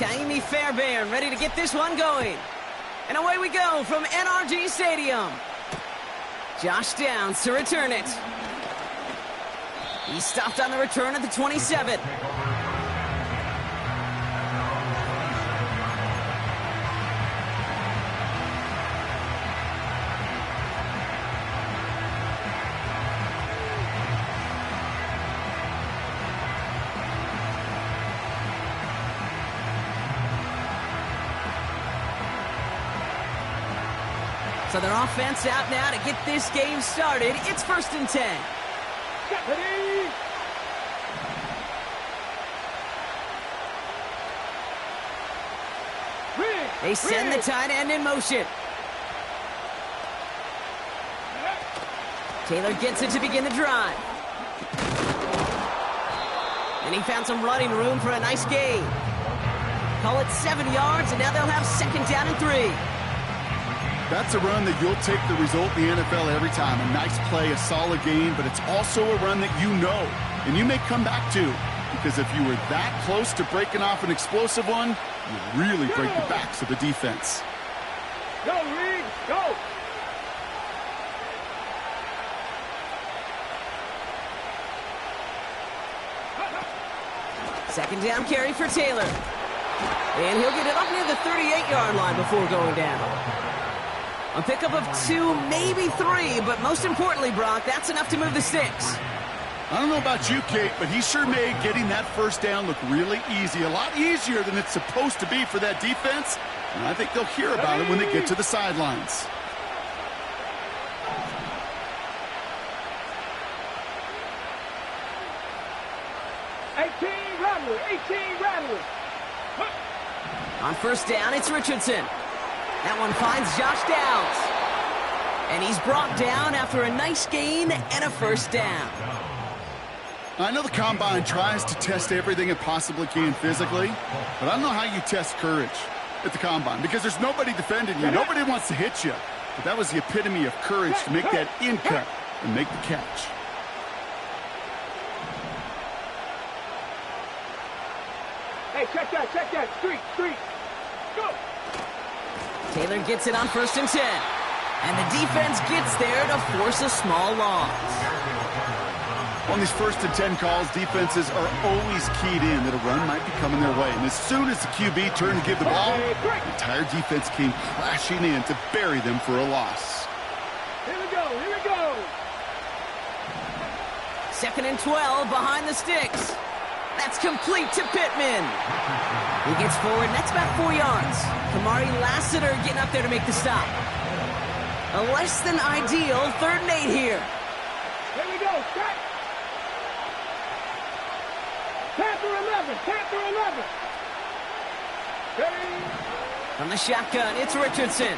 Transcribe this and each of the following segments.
Kaimi Fairbairn ready to get this one going. And away we go from NRG Stadium. Josh Downs to return it. He stopped on the return at the 27. So their offense out now to get this game started. It's 1st and 10. They send the tight end in motion. Taylor gets it to begin the drive. And he found some running room for a nice gain. Call it 7 yards, and now they'll have 2nd down and 3. That's a run that you'll take the result in the NFL every time. A nice play, a solid game, but it's also a run that you know, and you may come back to. Because if you were that close to breaking off an explosive one, you really break the backs of the defense. Go, Reed, go! Second down carry for Taylor. And he'll get it up near the 38-yard line before going down. A pickup of 2, maybe 3, but most importantly, Brock, that's enough to move the sticks. I don't know about you, Kate, but he sure made getting that first down look really easy. A lot easier than it's supposed to be for that defense. And I think they'll hear about it when they get to the sidelines. On 1st down, it's Richardson. That one finds Josh Downs. And he's brought down after a nice gain and a 1st down. I know the Combine tries to test everything it possibly can physically, but I don't know how you test courage at the Combine because there's nobody defending you. Nobody wants to hit you. But that was the epitome of courage to make that in cut and make the catch. Hey, check that. Street. Go! Taylor gets it on 1st and 10. And the defense gets there to force a small loss. On these 1st and 10 calls, defenses are always keyed in that a run might be coming their way. And as soon as the QB turned to give the ball, the entire defense came crashing in to bury them for a loss. Here we go. 2nd and 12 behind the sticks. That's complete to Pittman. He gets forward, and that's about 4 yards. Kamari Lassiter getting up there to make the stop. A less than ideal 3rd and 8 here. Here we go. Start. Panther 11. Ready? From the shotgun, it's Richardson.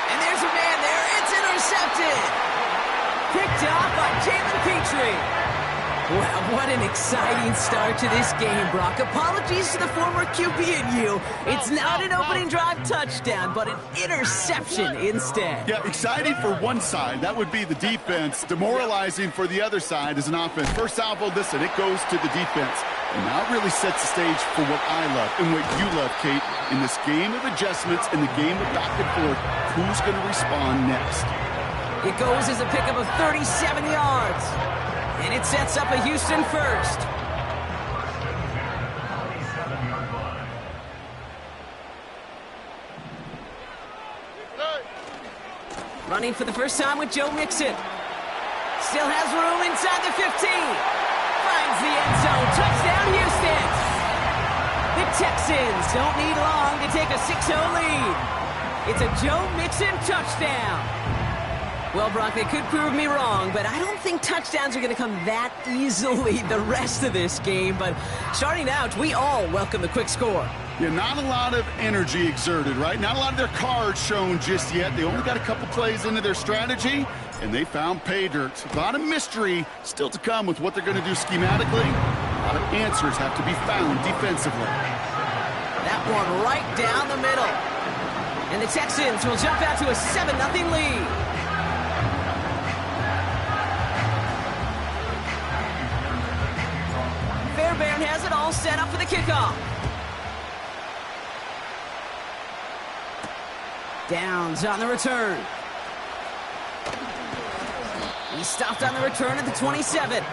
And there's a man there. It's intercepted. Picked off by Jalen Petrie. Wow, what an exciting start to this game, Brock. Apologies to the former QB in you. It's not an opening drive touchdown, but an interception instead. Yeah, exciting for one side. That would be the defense. Demoralizing for the other side as an offense. First salvo, listen, it goes to the defense. And now it really sets the stage for what I love and what you love, Kate. In this game of adjustments, in the game of back and forth, who's going to respond next? It goes as a pickup of 37 yards. And it sets up a Houston 1st. Running for the first time with Joe Mixon. Still has room inside the 15. Finds the end zone. Touchdown, Houston. The Texans don't need long to take a 6-0 lead. It's a Joe Mixon touchdown. Well, Brock, they could prove me wrong, but I don't think touchdowns are going to come that easily the rest of this game. But starting out, we all welcome the quick score. Yeah, not a lot of energy exerted, right? Not a lot of their cards shown just yet. They only got a couple plays into their strategy, and they found pay dirt. A lot of mystery still to come with what they're going to do schematically. A lot of answers have to be found defensively. That one right down the middle. And the Texans will jump out to a 7-0 lead. Fairbairn has it all set up for the kickoff. Downs on the return. He stopped on the return at the 27.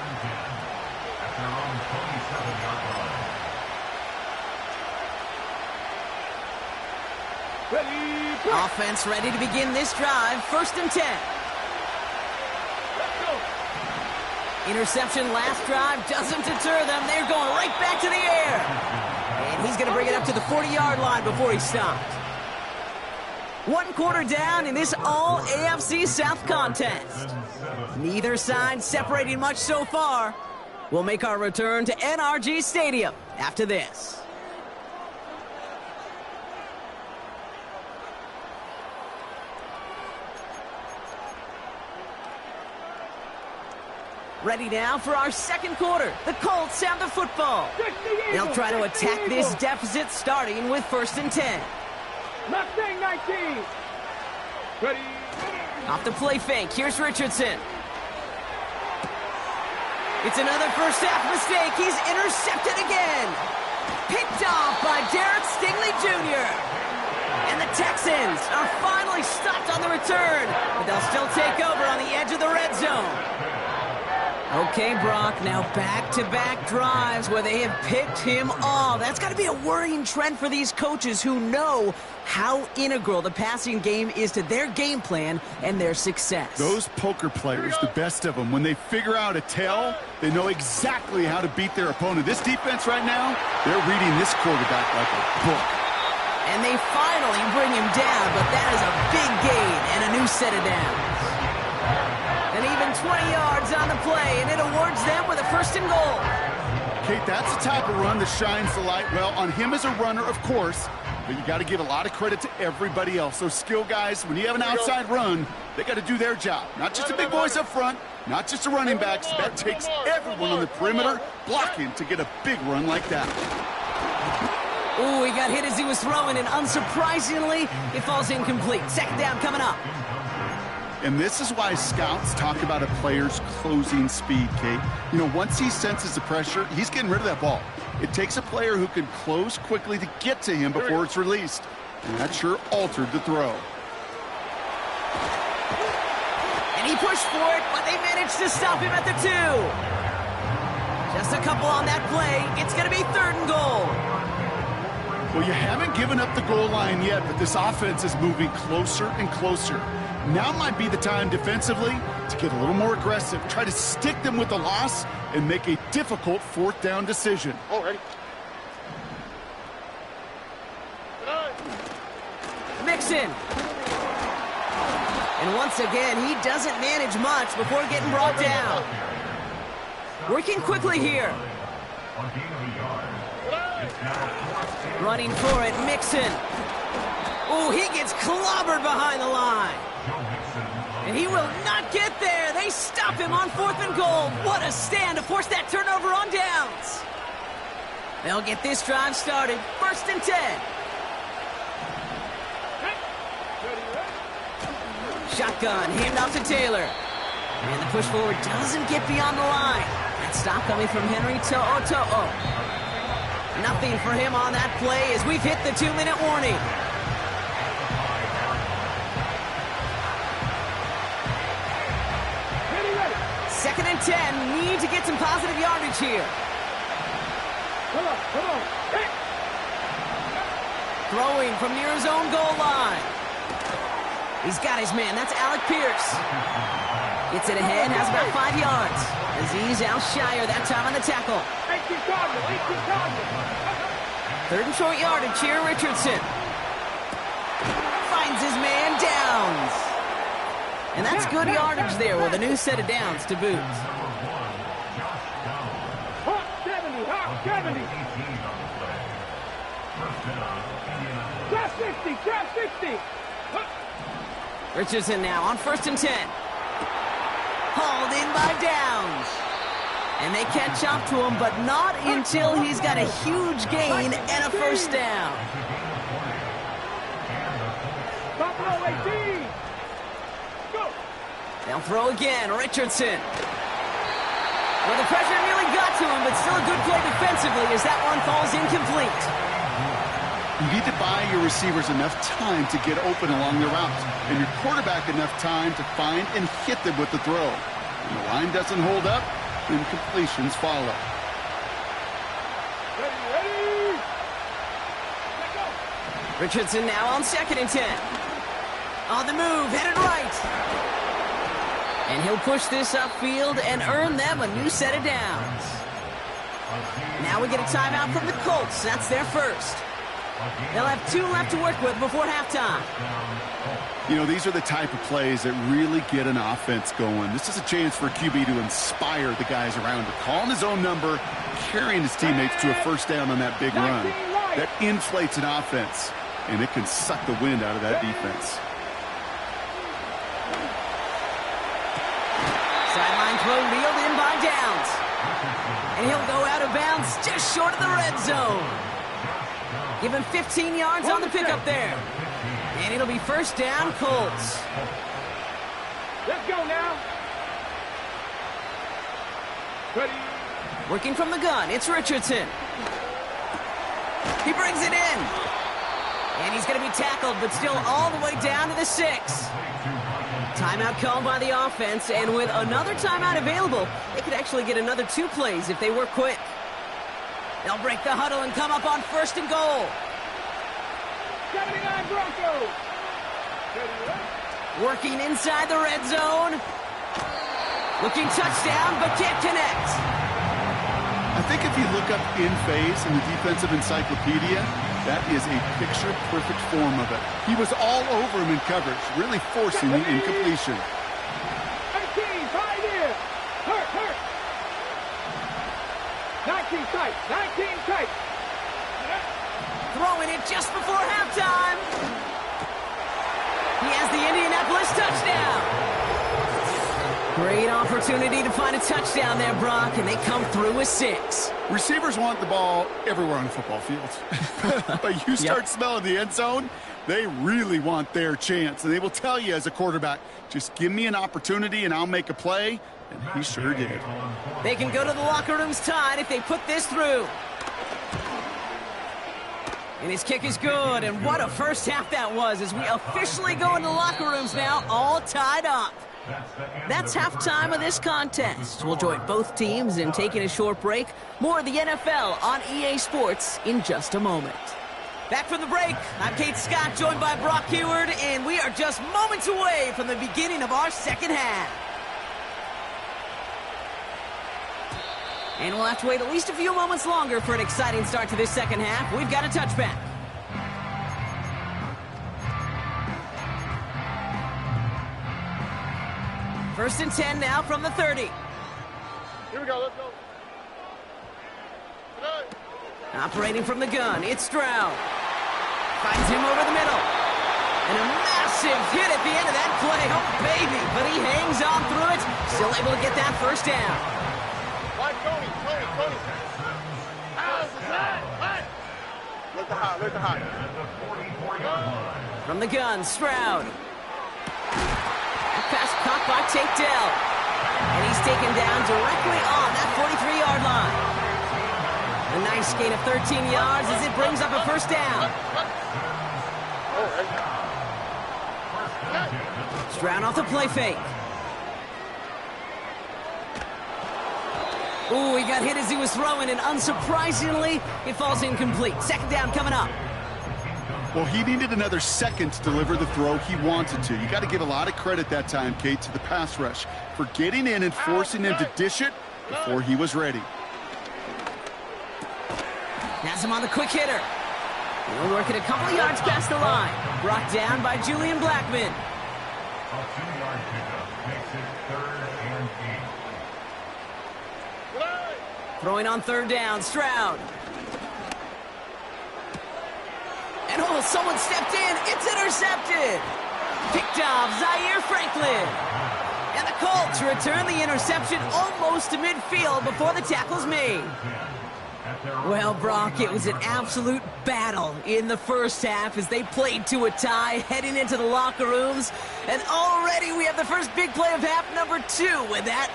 Ready, Offense ready to begin this drive. 1st and 10. let's go. Interception last drive doesn't deter them. They're going right back to the air. And he's going to bring it up to the 40-yard line before he stopped. 1 quarter down in this all AFC South contest. Neither side separating much so far. We'll make our return to NRG Stadium after this. Ready now for our 2nd quarter. The Colts have the football. They'll try to attack this deficit starting with 1st and 10. Mustang 19. Ready. Off the play fake, here's Richardson. It's another first half mistake. He's intercepted again. Picked off by Derek Stingley Jr. And the Texans are finally stopped on the return, but they'll still take over on the edge of the red zone. Okay, Brock, now back-to-back drives where they have picked him off. That's got to be a worrying trend for these coaches who know how integral the passing game is to their game plan and their success. Those poker players, the best of them, when they figure out a tell, they know exactly how to beat their opponent. This defense right now, they're reading this quarterback like a book. And they finally bring him down, but that is a big gain and a new set of downs. And even 20 yards on the play, and it awards them with a 1st and goal. Kate, that's the type of run that shines the light, well, on him as a runner, of course, but you got to give a lot of credit to everybody else. Those skill guys, when you have an outside run, they got to do their job. Not just the big boys up front, not just the running backs. That takes everyone on the perimeter blocking to get a big run like that. Ooh, he got hit as he was throwing, and unsurprisingly, it falls incomplete. 2nd down coming up. And this is why scouts talk about a player's closing speed, Kate. You know, once he senses the pressure, he's getting rid of that ball. It takes a player who can close quickly to get to him before it's released. And that sure altered the throw. And he pushed for it, but they managed to stop him at the 2. Just a couple on that play. It's going to be 3rd and goal. Well, you haven't given up the goal line yet, but this offense is moving closer and closer. Now might be the time defensively to get a little more aggressive, try to stick them with the loss, and make a difficult 4th down decision. Already. Mixon. And once again, he doesn't manage much before getting brought down. Working quickly here. Running for it, Mixon. Ooh, he gets clobbered behind the line. And he will not get there. They stop him on 4th and goal. What a stand to force that turnover on downs. They'll get this drive started. 1st and 10. Shotgun, hand off to Taylor. And the push forward doesn't get beyond the line. That stop coming from Henry To'o. Nothing for him on that play as we've hit the 2-minute warning. Second and 10. Need to get some positive yardage here. Come on. Hey. Throwing from near his own goal line. He's got his man. That's Alec Pierce. Gets it ahead, has about 5 yards. Aziz Al-Shire that time on the tackle. 18 targets. 3rd and short yardage here, Richardson. Finds his man, Downs. And that's good yardage there with a new set of downs to boot. Hot 70. Drop 60. Richardson now on 1st and 10. Hauled in by Downs. And they catch up to him, but not until he's got a huge gain and a 1st down. Buffalo 18. Go. They'll throw again, Richardson. Well, the pressure nearly got to him, but still a good play defensively as that one falls incomplete. You need to buy your receivers enough time to get open along their routes, and your quarterback enough time to find and hit them with the throw. When the line doesn't hold up, then completions follow. Ready. Let go. Richardson now on 2nd and 10. On the move, headed right. And he'll push this upfield and earn them a new set of downs. Now we get a timeout from the Colts. That's their first. They'll have 2 left to work with before halftime. You know, these are the type of plays that really get an offense going. This is a chance for QB to inspire the guys around him. Calling his own number, carrying his teammates to a first down on that big run. That inflates an offense, and it can suck the wind out of that defense. Sideline throw reeled in by Downs. And he'll go out of bounds just short of the red zone. Give him 15 yards on the pickup there. And it'll be first down, Colts. Let's go now. Ready. Working from the gun, it's Richardson. He brings it in. And he's going to be tackled, but still all the way down to the 6. Timeout called by the offense, and with another timeout available, they could actually get another 2 plays if they work quick. They'll break the huddle and come up on 1st and goal. 79 Broncos. Working inside the red zone. Looking touchdown, but can't connect. I think if you look up in phase in the defensive encyclopedia, that is a picture-perfect form of it. He was all over him in coverage, really forcing the incompletion. 18, tight end. Hurt. 19 tight, 19 tight. Throwing it just before halftime. He has the Indianapolis touchdown. Great opportunity to find a touchdown there, Brock, and they come through with 6. Receivers want the ball everywhere on the football field. But you start smelling the end zone, they really want their chance. And they will tell you as a quarterback, just give me an opportunity and I'll make a play. And he sure did. They can go to the locker rooms tied if they put this through. And his kick is good, and what a first half that was as we officially go into the locker rooms now, all tied up. That's halftime of this contest. We'll join both teams in taking a short break. More of the NFL on EA Sports in just a moment. Back from the break, I'm Kate Scott, joined by Brock Heward, and we are just moments away from the beginning of our second half. And we'll have to wait at least a few moments longer for an exciting start to this second half. We've got a touchback. First and 10 now from the 30. Here we go, let's go. Operating from the gun, it's Stroud. Finds him over the middle. And a massive hit at the end of that play. Oh, baby. But he hangs on through it. Still able to get that first down. Tony. Look the high. From the gun, Stroud. Pass caught by Tate Dell. And he's taken down directly on that 43-yard line. A nice gain of 13 yards as it brings up a first down. Stroud off the play fake. Ooh, he got hit as he was throwing, and unsurprisingly, it falls incomplete. Second down coming up. Well, he needed another second to deliver the throw he wanted to. You got to give a lot of credit that time, Kate, to the pass rush for getting in and forcing him to dish it before he was ready. Has him on the quick hitter. He'll work it a couple yards past the line. Brought down by Julian Blackman. A 2-yard pickup makes it 3rd and 8. Throwing on third down, Stroud. And oh, someone stepped in. It's intercepted. Picked off Zaire Franklin. And the Colts return the interception almost to midfield before the tackle's made. Well, Brock, it was an absolute battle in the first half as they played to a tie heading into the locker rooms. And already we have the first big play of half number 2 with that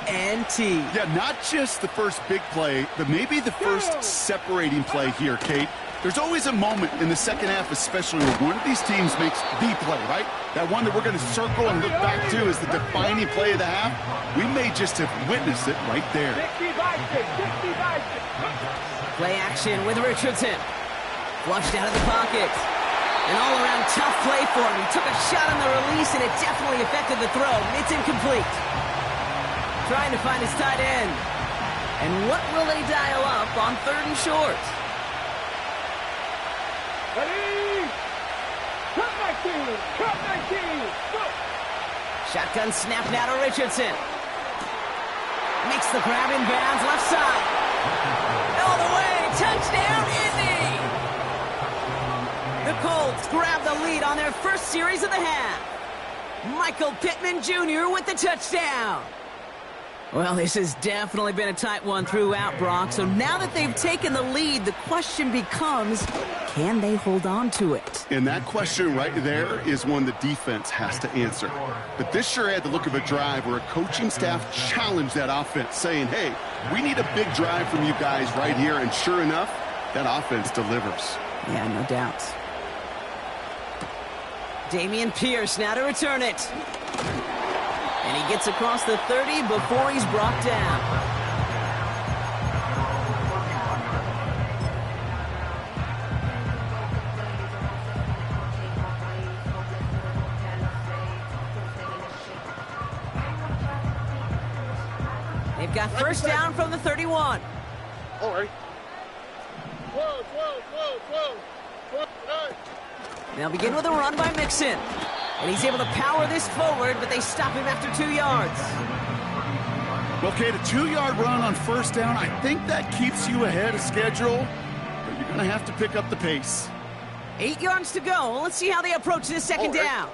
INT. Yeah, not just the first big play, but maybe the first separating play here, Kate. There's always a moment in the second half, especially where one of these teams makes the play, right? That one that we're going to circle and look back to as the defining play of the half. We may just have witnessed it right there. 60 by 6. Play action with Richardson. Flushed out of the pocket. An all-around tough play for him. He took a shot on the release, and it definitely affected the throw. It's incomplete. Trying to find his tight end. And what will they dial up on 3rd and short? Ready? Cut 19! Cut 19! Go! Shotgun snap now to Richardson. Makes the grab in bounds, left side. All the way, touchdown, Indy! The Colts grab the lead on their first series of the half. Michael Pittman Jr. with the touchdown. Well, this has definitely been a tight one throughout, Brock. So now that they've taken the lead, the question becomes, can they hold on to it? And that question right there is one the defense has to answer. But this sure had the look of a drive where a coaching staff challenged that offense, saying, hey, we need a big drive from you guys right here. And sure enough, that offense delivers. Yeah, no doubt. Dameon Pierce now to return it. And he gets across the 30 before he's brought down. They've got first down from the 31. All right. 12, 12, 12, 12, 12, 9. They'll begin with a run by Mixon. And he's able to power this forward, but they stop him after 2 yards. Well, Kate, a 2-yard run on first down, I think that keeps you ahead of schedule, but you're going to have to pick up the pace. 8 yards to go. Let's see how they approach this second down.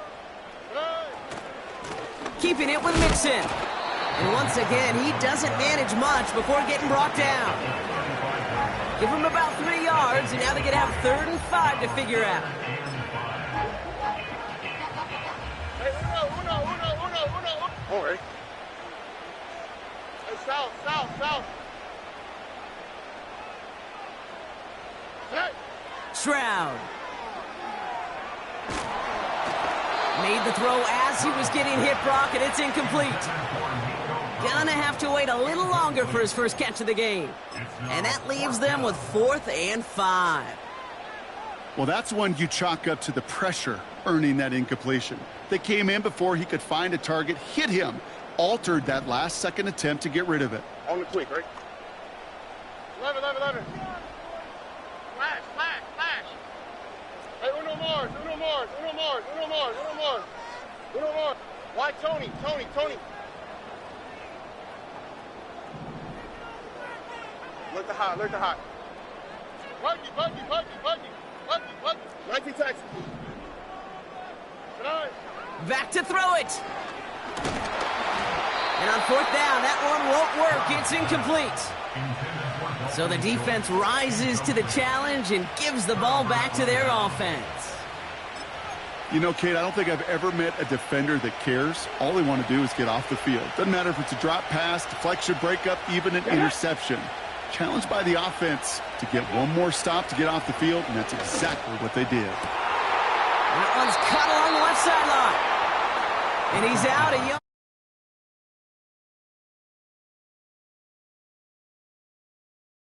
Keeping it with Mixon. And once again, he doesn't manage much before getting brought down. Give him about 3 yards, and now they're going to have 3rd and 5 to figure out. All right. Hey, south. Hey. Stroud. Made the throw as he was getting hit, Brock, and it's incomplete. Gonna have to wait a little longer for his first catch of the game. And that leaves them with 4th and 5. Well, that's one you chalk up to the pressure earning that incompletion. They came in before he could find a target, hit him, altered that last-second attempt to get rid of it. On the quick, right? 11. Flash. Hey, uno more. Why, Tony? Look the hot. Buggy. 19 Texas. Back to throw it. And on 4th down, that one won't work. It's incomplete. So the defense rises to the challenge and gives the ball back to their offense. You know, Kate, I don't think I've ever met a defender that cares. All they want to do is get off the field. Doesn't matter if it's a drop pass, deflection, breakup, even an interception. Challenged by the offense to get one more stop to get off the field, and that's exactly what they did. That one's cut along the left sideline. And he's out.